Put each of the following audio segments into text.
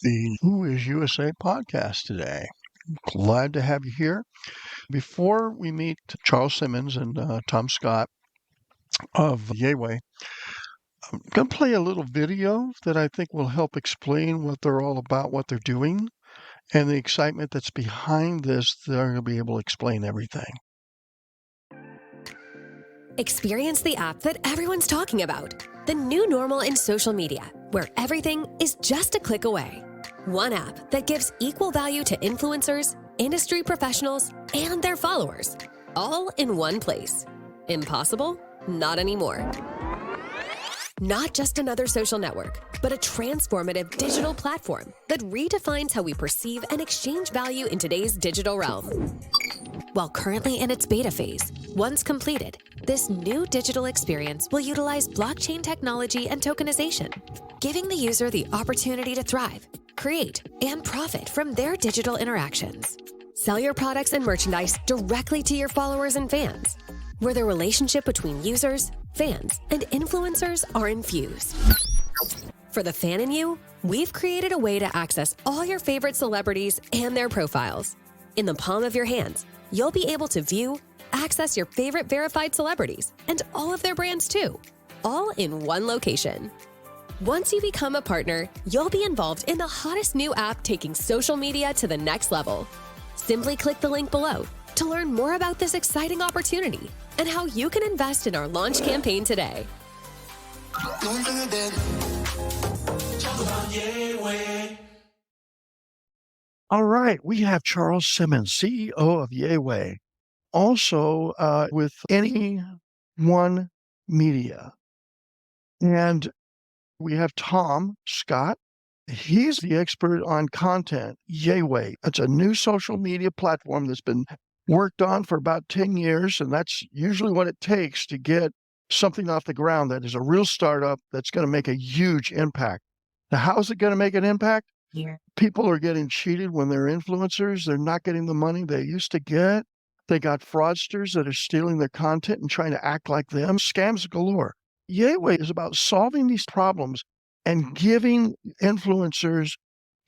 the Who is USA podcast today. Glad to have you here. Before we meet Charles Simmons and Tom Scott of YayWay, I'm going to play a little video that I think will help explain what they're all about, what they're doing, and the excitement that's behind this. They're going to be able to explain everything. Experience the app that everyone's talking about. The new normal in social media, where everything is just a click away. One app that gives equal value to influencers, industry professionals, and their followers, all in one place. Impossible? Not anymore. Not just another social network, but a transformative digital platform that redefines how we perceive and exchange value in today's digital realm. While currently in its beta phase, once completed, this new digital experience will utilize blockchain technology and tokenization, giving the user the opportunity to thrive, create, and profit from their digital interactions. Sell your products and merchandise directly to your followers and fans, where the relationship between users, fans, and influencers are infused. For the fan in you, we've created a way to access all your favorite celebrities and their profiles. In the palm of your hands, you'll be able to view, access your favorite verified celebrities and all of their brands too, all in one location. Once you become a partner, you'll be involved in the hottest new app taking social media to the next level. Simply click the link below to learn more about this exciting opportunity and how you can invest in our launch campaign today. All right, we have Charles Simmons, CEO of YayWay, also with Any One Media. And we have Tom Scott. He's the expert on content, YayWay. It's a new social media platform that's been worked on for about 10 years, and that's usually what it takes to get something off the ground that is a real startup that's going to make a huge impact. Now, how is it going to make an impact? Yeah. People are getting cheated when they're influencers. They're not getting the money they used to get. They got fraudsters that are stealing their content and trying to act like them. Scams galore. YayWay is about solving these problems and giving influencers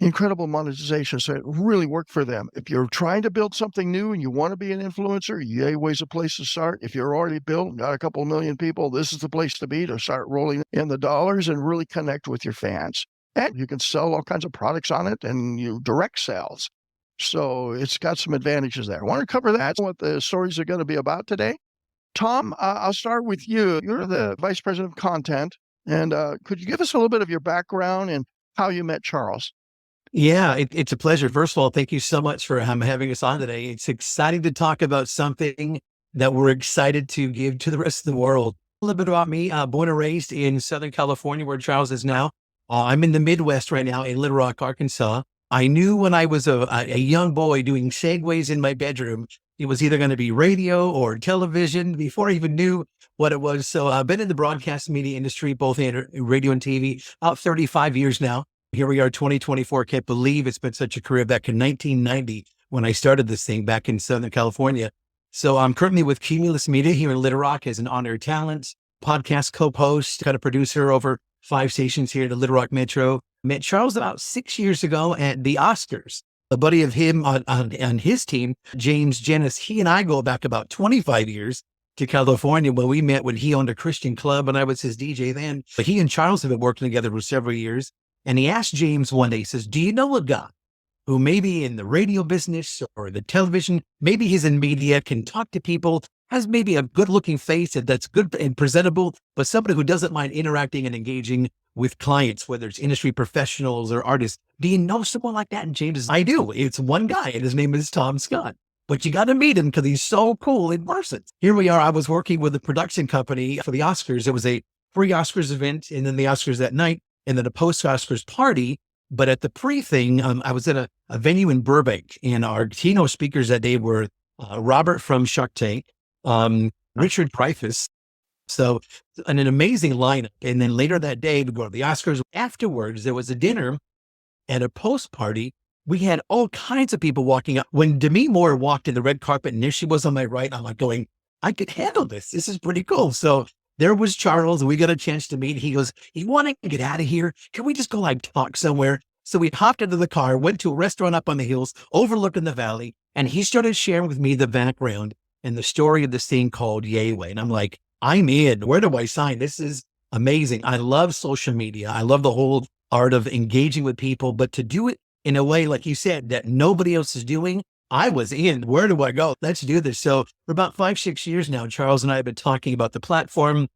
incredible monetization so it really work for them. If you're trying to build something new and you want to be an influencer, YayWay's a place to start. If you're already built and got a couple million people, this is the place to be to start rolling in the dollars and really connect with your fans. And you can sell all kinds of products on it and you direct sales. So it's got some advantages there. I want to cover that, what the stories are going to be about today. Tom, I'll start with you. You're the Vice President of Content. And could you give us a little bit of your background and how you met Charles? Yeah, it's a pleasure. First of all, thank you so much for having us on today. It's exciting to talk about something that we're excited to give to the rest of the world. A little bit about me, born and raised in Southern California, where Charles is now. I'm in the Midwest right now in Little Rock, Arkansas. I knew when I was a young boy doing segues in my bedroom, it was either going to be radio or television before I even knew what it was. So I've been in the broadcast media industry, both in radio and TV, about 35 years now. Here we are, 2024. Can't believe it's been such a career back in 1990 when I started this thing back in Southern California. So I'm currently with Cumulus Media here in Little Rock as an on-air talent, podcast co-host, kind of producer over 5 stations here in the Little Rock Metro. Met Charles about 6 years ago at the Oscars. A buddy of him on his team, James Jennis, he and I go back about 25 years to California when we met when he owned a Christian club and I was his DJ then. But he and Charles have been working together for several years. And he asked James one day, he says, do you know a guy who may be in the radio business or the television, maybe he's in media, can talk to people, has maybe a good looking face that's good and presentable, but somebody who doesn't mind interacting and engaging with clients, whether it's industry professionals or artists. Do you know someone like that? And James says, I do. It's one guy and his name is Tom Scott. But you got to meet him because he's so cool in person. Here we are. I was working with a production company for the Oscars. It was a pre-Oscars event and then the Oscars that night and then a post-Oscars party. But at the pre-thing, I was at a venue in Burbank and our keynote speakers that day were Robert from Shark Tank, Richard Dreyfuss. So an amazing lineup. And then later that day, we go to the Oscars. Afterwards, there was a dinner and a post party. We had all kinds of people walking up. When Demi Moore walked in the red carpet and there she was on my right, I'm like going, I could handle this. This is pretty cool. So there was Charles. We got a chance to meet. He goes, you want to get out of here? Can we just go like talk somewhere? So we hopped into the car, went to a restaurant up on the hills, overlooking the valley, and he started sharing with me the background and the story of this thing called YayWay. And I'm like, I'm in. Where do I sign? This is amazing. I love social media. I love the whole art of engaging with people, but to do it in a way, like you said, that nobody else is doing, I was in. Where do I go? Let's do this. So for about 5-6 years now, Charles and I have been talking about the platform,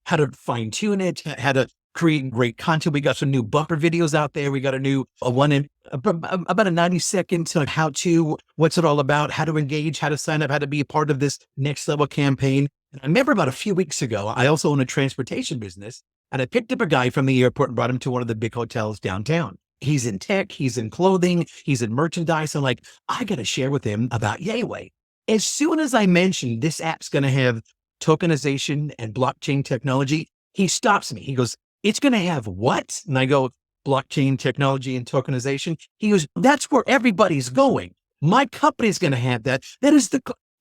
how to fine tune it, how to create great content. We got some new bumper videos out there. We got a new about a 90-second how to, what's it all about, how to engage, how to sign up, how to be a part of this next level campaign. And I remember about a few weeks ago, I also own a transportation business, and I picked up a guy from the airport and brought him to one of the big hotels downtown. He's in tech, he's in clothing, he's in merchandise. I'm like, I got to share with him about YayWay. As soon as I mentioned this app's going to have tokenization and blockchain technology, he stops me. He goes, it's going to have what? And I go, blockchain technology and tokenization. He goes, that's where everybody's going. My company's going to have that. That is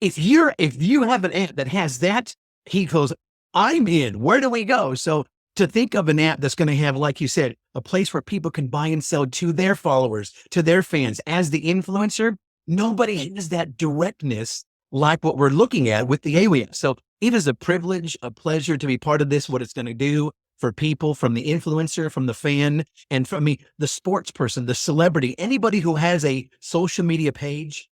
if you have an app that has that, he goes, I'm in. Where do we go? So to think of an app that's going to have, like you said, a place where people can buy and sell to their followers, to their fans as the influencer, nobody has that directness like what we're looking at with the YayWay app. So it is a privilege, a pleasure to be part of this, what it's going to do for people, from the influencer, from the fan, and from me, the sports person, the celebrity, anybody who has a social media page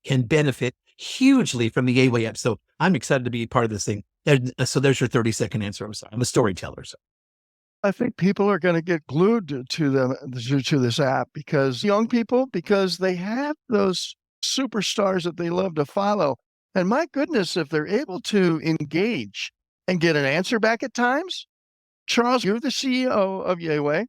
can benefit hugely from the YayWay app. So I'm excited to be part of this thing. So there's your 30-second answer. I'm sorry. I'm a storyteller. So. I think people are going to get glued to this app, because young people, because they have those superstars that they love to follow. And my goodness, if they're able to engage and get an answer back at times. Charles, you're the CEO of YayWay,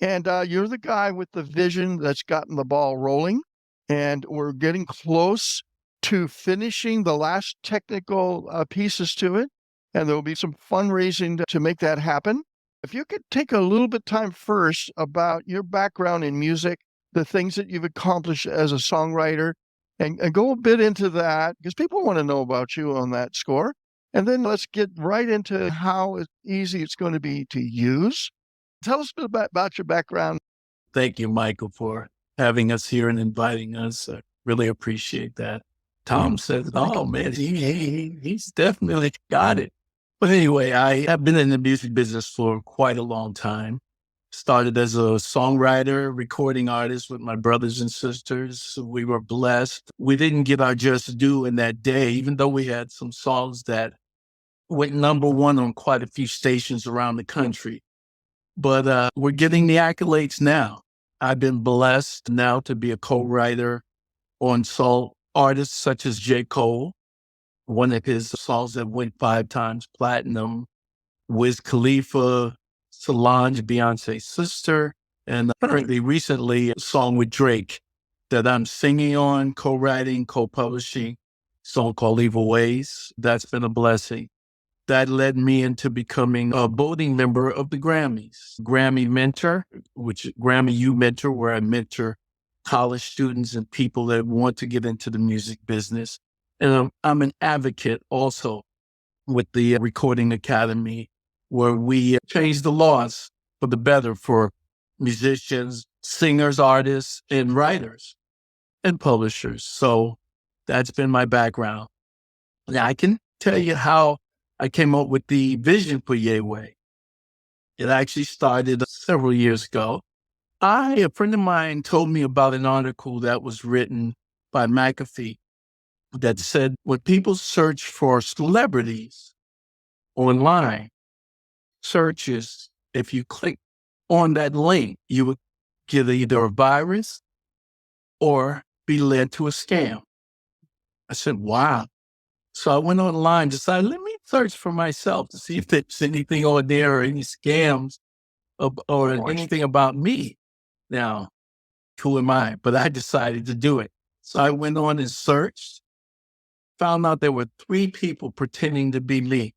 and you're the guy with the vision that's gotten the ball rolling. And we're getting close to finishing the last technical pieces to it. And there'll be some fundraising to make that happen. If you could take a little bit time first about your background in music, the things that you've accomplished as a songwriter, and go a bit into that, because people want to know about you on that score. And then let's get right into how easy it's going to be to use. Tell us a bit about your background. Thank you, Michael, for having us here and inviting us. I really appreciate that. Tom says, oh man, he's definitely got it. But anyway, I have been in the music business for quite a long time. Started as a songwriter, recording artist with my brothers and sisters. We were blessed. We didn't get our just due in that day, even though we had some songs that went #1 on quite a few stations around the country. But we're getting the accolades now. I've been blessed now to be a co-writer on soul artists such as J. Cole, one of his songs that went 5 times platinum, Wiz Khalifa, Solange, Beyonce's sister, and currently recently a song with Drake that I'm singing on, co-writing, co-publishing, a song called Evil Ways. That's been a blessing. That led me into becoming a voting member of the Grammys, Grammy Mentor, which Grammy U Mentor, where I mentor college students and people that want to get into the music business. And I'm an advocate also with the Recording Academy, where we change the laws for the better for musicians, singers, artists, and writers and publishers. So that's been my background. Now I can tell you how I came up with the vision for YayWay. It actually started several years ago. A friend of mine told me about an article that was written by McAfee that said when people search for celebrities online, searches, if you click on that link, you would get either a virus or be led to a scam. I said, wow. So I went online, decided, let me search for myself to see if there's anything on there or any scams or anything about me. Now, who am I? But I decided to do it. So I went on and searched, found out there were 3 people pretending to be me.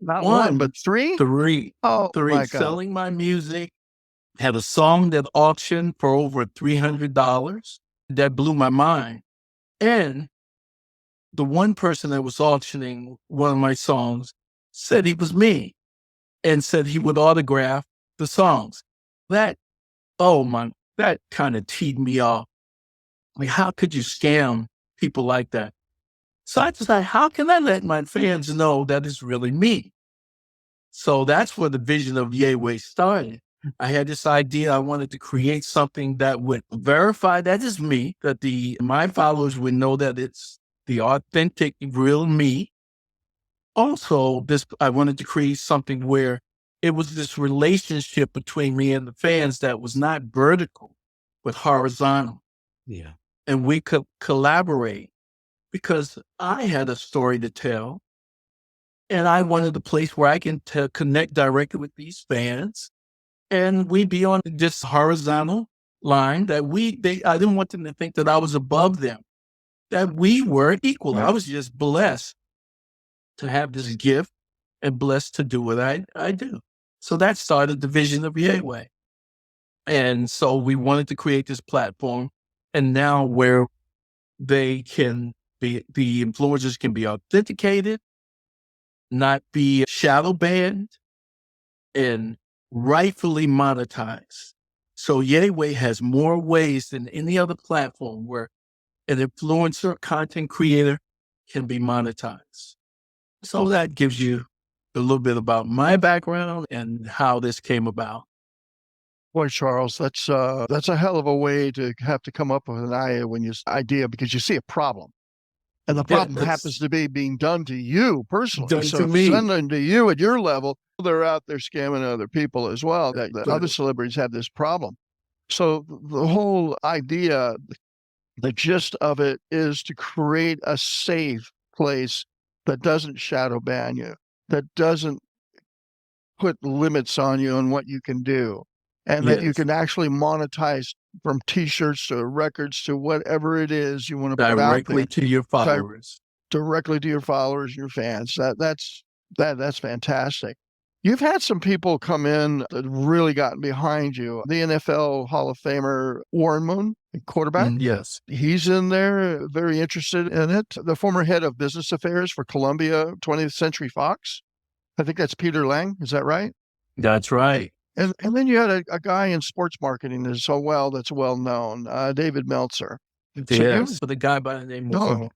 Not one, but 3? 3. Oh, 3 my God. selling my music, had a song that auctioned for over $300. That blew my mind. And the one person that was auctioning one of my songs said he was me and said he would autograph the songs. That oh my, that kind of teed me off. Like, how could you scam people like that? So I decided, how can I let my fans know that it's really me? So that's where the vision of YayWay started. I had this idea. I wanted to create something that would verify that is me, that my followers would know that it's the authentic, real me. Also, I wanted to create something where it was this relationship between me and the fans that was not vertical, but horizontal. Yeah. And we could collaborate because I had a story to tell. And I wanted a place where I can connect directly with these fans, and we be on this horizontal line that I didn't want them to think that I was above them, that we were equal. I was just blessed to have this gift and blessed to do what I do. So that started the vision of YayWay. And so we wanted to create this platform, and now where the influencers can be authenticated, not be shadow banned, and rightfully monetized. So YayWay has more ways than any other platform where an influencer, content creator can be monetized. So that gives you a little bit about my background and how this came about. Boy, Charles, that's a hell of a way to have to come up with an idea because you see a problem. And the Yeah, problem that's happens to be being done to you personally. done So to if me. sending to you at your level, they're out there scamming other people as well. That other celebrities have this problem. So the whole idea, the gist of it is to create a safe place that doesn't shadow ban you, that doesn't put limits on you and what you can do, and that you Yes, can actually monetize from t-shirts to records to whatever it is you want to put out there directly to your followers. directly to your followers and your fans. That's fantastic. You've had some people come in that really gotten behind you. The NFL Hall of Famer Warren Moon, the quarterback, Yes, he's in there, very interested in it. The former head of business affairs for Columbia 20th Century Fox, I think that's Peter Lang. Is that right? that's right. And then you had a guy in sports marketing that's well known, David Meltzer. So you, Yes. But the guy by the name of oh,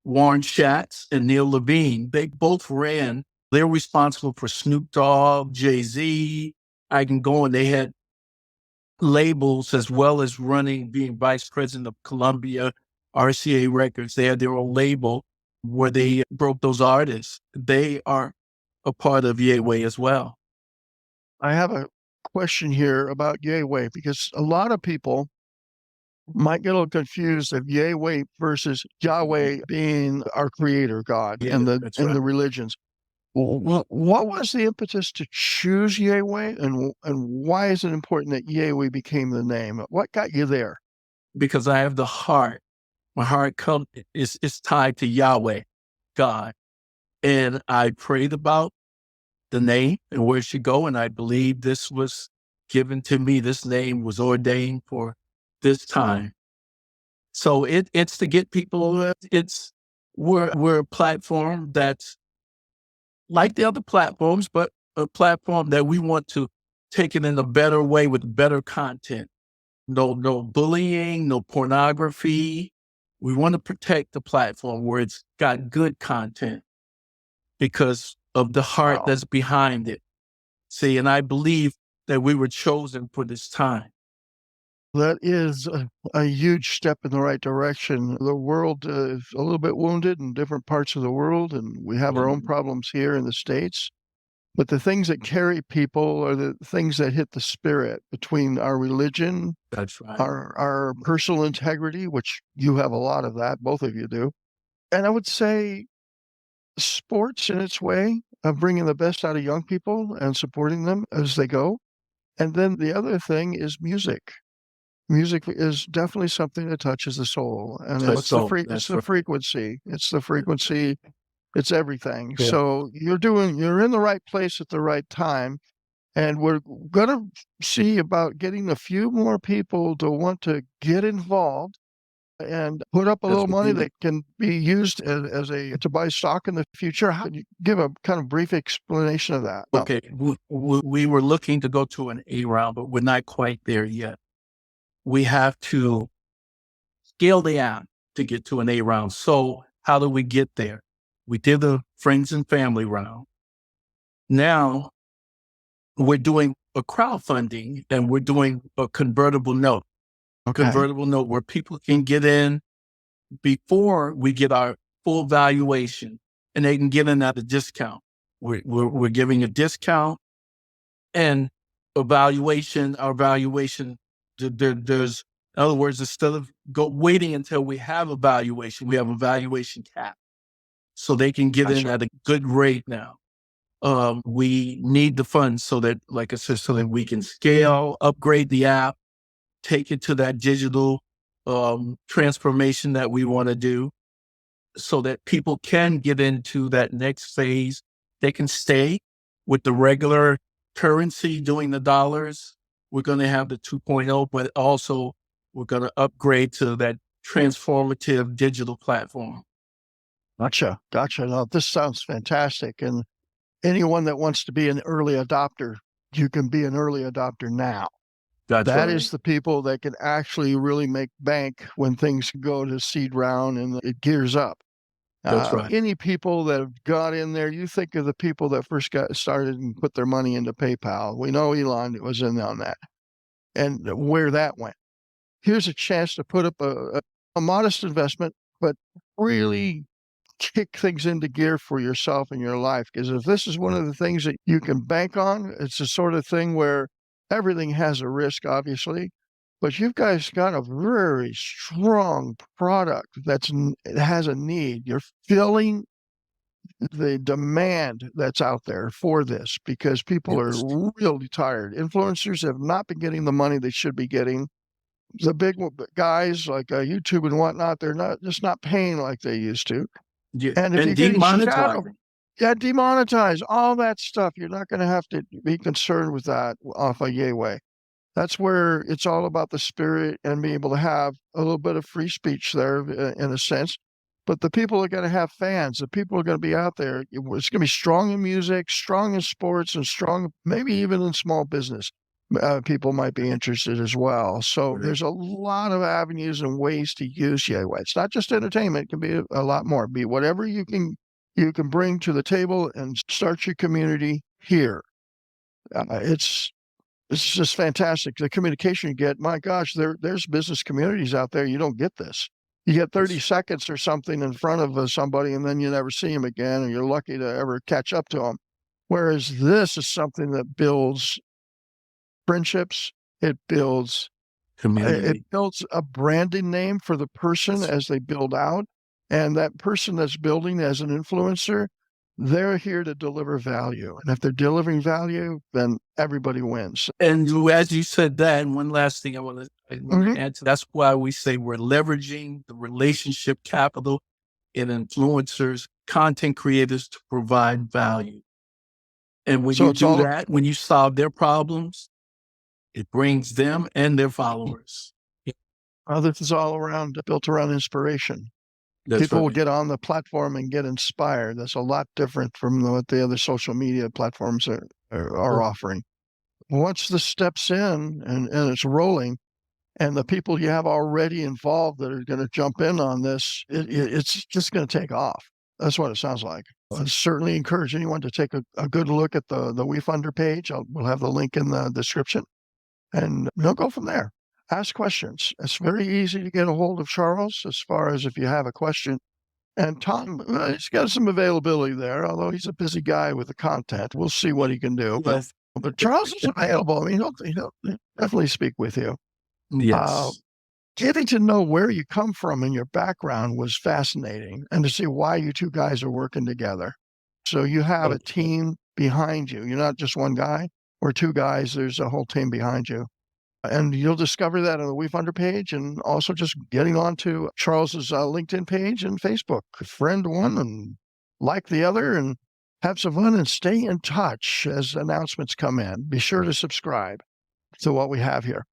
Warren Schatz and Neil Levine, they both ran. They're responsible for Snoop Dogg, Jay-Z. I can go and they had labels as well as being vice president of Columbia, RCA Records. They had their own label where they broke those artists. They are a part of YayWay as well. I have a question here about YayWay because a lot of people might get a little confused of YayWay versus Yahweh being our creator God Yeah, and the that's and right. the religions. What was the impetus to choose YayWay, and why is it important that YayWay became the name? What got you there? Because I have the heart. My heart is tied to Yahweh, God. And I prayed about the name and where it should go. And I believe this was given to me. This name was ordained for this time. So it's to get people, we're a platform that's like the other platforms, but a platform that we want to take it in a better way with better content. No bullying, no pornography. We want to protect the platform where it's got good content because of the heart Wow. that's behind it. See, and I believe that we were chosen for this time. That is a huge step in the right direction. The world is a little bit wounded in different parts of the world, and we have our own Mhm. problems here in the States. But the things that carry people are the things that hit the spirit between our religion, That's right. our personal integrity, which you have a lot of that, both of you do. And I would say sports in its way of bringing the best out of young people and supporting them as they go. And then the other thing is music. Music is definitely something that touches the soul, and Touch soul. it's That's the right. frequency. It's the frequency, it's everything. Yeah. So you're in the right place at the right time, and we're gonna see about getting a few more people to want to get involved and put up a That's little what money we do. that can be used as a to buy stock in the future. How can you give a kind of brief explanation of that? No. Okay. We were looking to go to an A round, but we're not quite there yet. we have to scale the app to get to an A round. So how do we get there? We did the friends and family round. Now we're doing a crowdfunding and we're doing a convertible note. Okay. Convertible note where people can get in before we get our full valuation and they can get in at a discount. We're giving a discount and our valuation, there's, in other words, instead of waiting until we have a valuation, we have a valuation cap. So they can get in at a good rate now. We need the funds so that, like I said, so that we can scale, upgrade the app, take it to that digital transformation that we want to do so that people can get into that next phase. They can stay with the regular currency doing the dollars. We're going to have the 2.0, but also we're going to upgrade to that transformative digital platform. Gotcha. No, this sounds fantastic. And anyone that wants to be an early adopter, you can be an early adopter now. That is the people that can actually really make bank when things go to seed round and it gears up. That's right. Any people that have got in there, you think of the people that first got started and put their money into PayPal. We know Elon was in on that and where that went. Here's a chance to put up a modest investment, but really kick things into gear for yourself and your life. Because if this is one of the things that you can bank on, it's the sort of thing where everything has a risk, obviously, but you guys got a very strong product it has a need. You're filling the demand that's out there for this because people are really tired. Influencers have not been getting the money they should be getting. The big guys like YouTube and whatnot, they're not paying like they used to. Yeah. And if and you're demonetize. demonetize all that stuff, you're not going to have to be concerned with that off of YayWay. That's where it's all about the spirit and being able to have a little bit of free speech there in a sense. But the people are going to have fans. The people are going to be out there. It's going to be strong in music, strong in sports, and strong maybe even in small business. People might be interested as well. So there's a lot of avenues and ways to use YayWay. It's not just entertainment; it can be a lot more. Be whatever you can bring to the table and start your community here. It's just fantastic. The communication you get, my gosh, there's business communities out there. You don't get this. You get 30 seconds or something in front of somebody, and then you never see them again, and you're lucky to ever catch up to them. Whereas this is something that builds friendships. It builds community. It builds a branding name for the person as they build out. And that person that's building as an influencer, they're here to deliver value. And if they're delivering value, then everybody wins. And as you said that, and one last thing I want to add to, that's why we say we're leveraging the relationship capital in influencers, content creators to provide value. And when you do that, when you solve their problems, it brings them and their followers. This is all built around inspiration. People will get on the platform and get inspired. That's a lot different from what the other social media platforms are offering. Once the steps in and it's rolling, and the people you have already involved that are going to jump in on this, it's just going to take off. That's what it sounds like. I certainly encourage anyone to take a good look at the WeFunder page. We'll have the link in the description, and we'll go from there. Ask questions. It's very easy to get a hold of Charles as far as if you have a question. And Tom, he's got some availability there, although he's a busy guy with the content. We'll see what he can do. Yes. But Charles is available. I mean, he'll definitely speak with you. Yes. Getting to know where you come from and your background was fascinating, and to see why you two guys are working together. So you have a team behind you. You're not just one guy or two guys. There's a whole team behind you. And you'll discover that on the WeFunder page, and also just getting onto Charles's LinkedIn page and Facebook. Friend one and like the other, and have some fun and stay in touch as announcements come in. Be sure to subscribe to what we have here.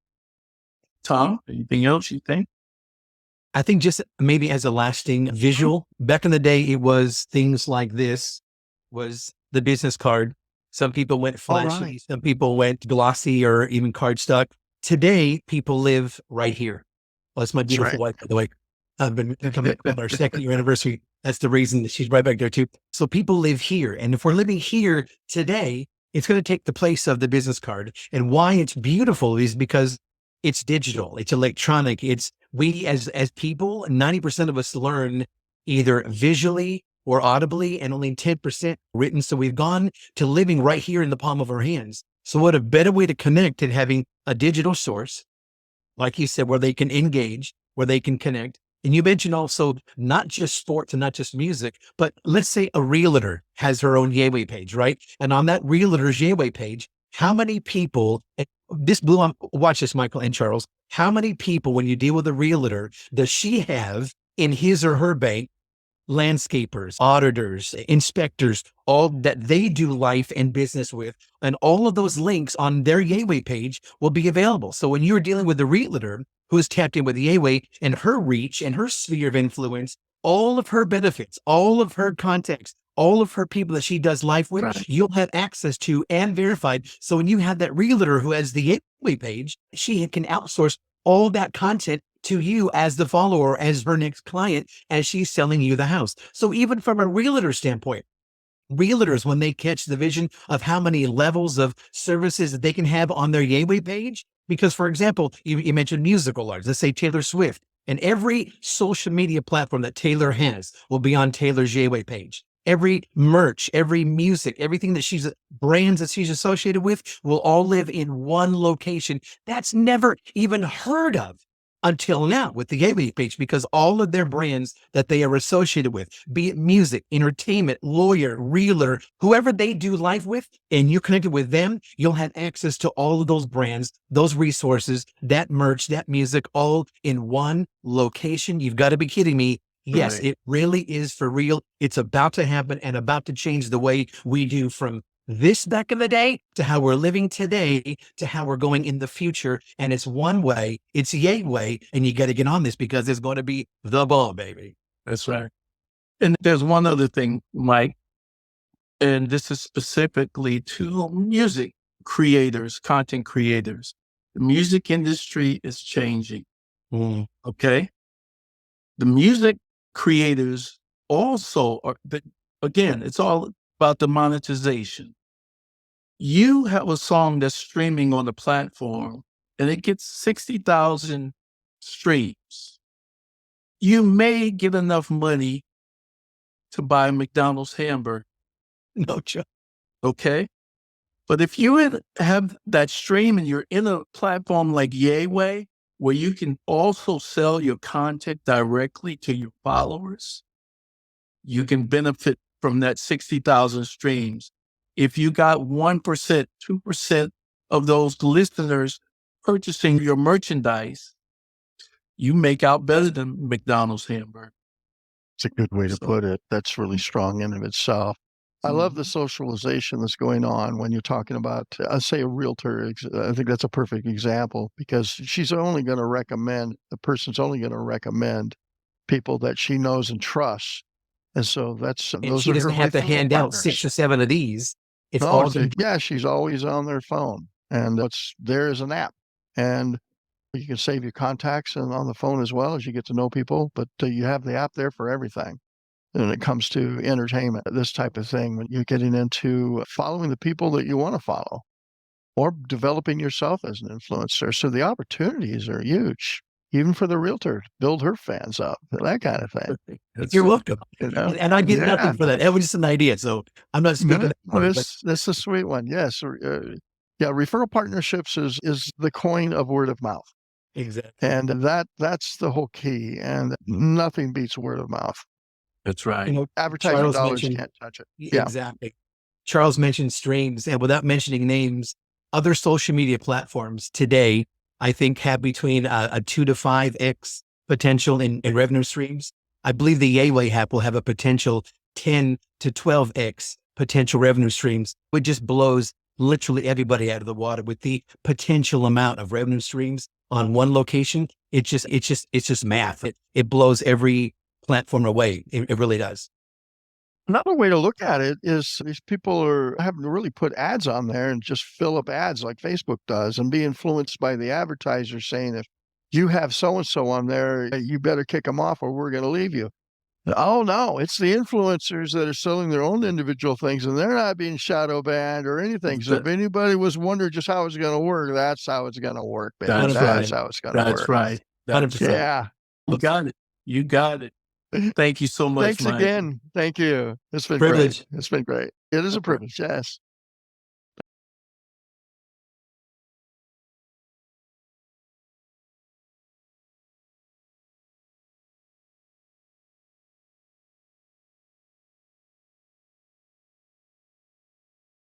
Tom, anything else you think? I think just maybe as a lasting visual, back in the day, it was things like this was the business card. Some people went flashy, some people went glossy or even cardstock. Today, people live right here. Well, that's my That's beautiful right. wife, by the way. I've been coming up on our 2nd-year anniversary. That's the reason that she's right back there too. So people live here. And if we're living here today, it's going to take the place of the business card. And why it's beautiful is because it's digital, it's electronic. We as people, 90% of us learn either visually or audibly, and only 10% written. So we've gone to living right here in the palm of our hands. So what a better way to connect than having a digital source, like you said, where they can engage, where they can connect. And you mentioned also not just sports and not just music, but let's say a realtor has her own YayWay page, right? And on that realtor's YayWay page, how many people, this blew on, watch this, Michael and Charles, how many people, when you deal with a realtor, does she have in his or her bank, landscapers, auditors, inspectors, all that they do life and business with, and all of those links on their YayWay page will be available. So when you're dealing with a realtor who is tapped in with YayWay and her reach and her sphere of influence, all of her benefits, all of her contacts, all of her people that she does life with, Right. you'll have access to and verified. So when you have that realtor who has the YayWay page, she can outsource all that content to you as the follower, as her next client, as she's selling you the house. So even from a realtor standpoint, realtors, when they catch the vision of how many levels of services that they can have on their YayWay page, because for example, you mentioned musical artists, let's say Taylor Swift, and every social media platform that Taylor has will be on Taylor's YayWay page. Every merch, every music, everything that brands that she's associated with will all live in one location. That's never even heard of until now with the YayWay page, because all of their brands that they are associated with, be it music, entertainment, lawyer, realtor, whoever they do life with, and you're connected with them, you'll have access to all of those brands, those resources, that merch, that music, all in one location. You've got to be kidding me. Yes, Right. it really is for real. It's about to happen and about to change the way we do from this back in the day to how we're living today to how we're going in the future. And it's one way, it's YayWay, and you got to get on this because it's going to be the ball, baby. That's right. And there's one other thing, Mike, and this is specifically to music creators, content creators. The music industry is changing. Okay. The music creators also are, but again, it's all about the monetization. You have a song that's streaming on the platform and it gets 60,000 streams. You may get enough money to buy a McDonald's hamburger. No joke. Okay. But if you have that stream and you're in a platform like YayWay, where you can also sell your content directly to your followers, you can benefit from that 60,000 streams. If you got 1%, 2% of those listeners purchasing your merchandise, you make out better than McDonald's hamburger. It's a good way to So- put it. That's really strong in of itself. I love the socialization that's going on when you're talking about, say, a realtor. I think that's a perfect example because the person's only going to recommend people that she knows and trusts. And so And those she are her doesn't have to referral hand out partners. 6 or 7 of these. It's No, all good. yeah, she's always on their phone, and there is an app, and you can save your contacts and on the phone as well as you get to know people. But you have the app there for everything. When it comes to entertainment, this type of thing, when you're getting into following the people that you want to follow, or developing yourself as an influencer, so the opportunities are huge, even for the realtor to build her fans up, that kind of thing. You're welcome. You know? And I get Yeah. nothing for that. It was just an idea. So I'm not speaking. This is a sweet one. Yes. Yeah. Referral partnerships is the coin of word of mouth. Exactly. And that's the whole key. And nothing beats word of mouth. That's right. Advertising Charles dollars mentioned- can't touch it. Yeah. Exactly. Charles mentioned streams, and without mentioning names, other social media platforms today, I think, have between a 2 to 5x potential in revenue streams. I believe the YayWay app will have a potential 10 to 12x potential revenue streams, which just blows literally everybody out of the water with the potential amount of revenue streams on one location. It's just math. It blows every platform away. It really does. Another way to look at it is these people are having to really put ads on there and just fill up ads like Facebook does and be influenced by the advertiser saying, if you have so-and-so on there, you better kick them off or we're going to leave you. Oh, no, it's the influencers that are selling their own individual things and they're not being shadow banned or anything. So if anybody was wondering just how it's going to work, that's how it's going to work, baby. That's That's right. how it's going to work. That's right. 100%. Yeah. You got it. You got it. Thank you so much, Thanks Mike. again. Thank you. It's been Privilege. great. It's been great. It is a privilege. Yes.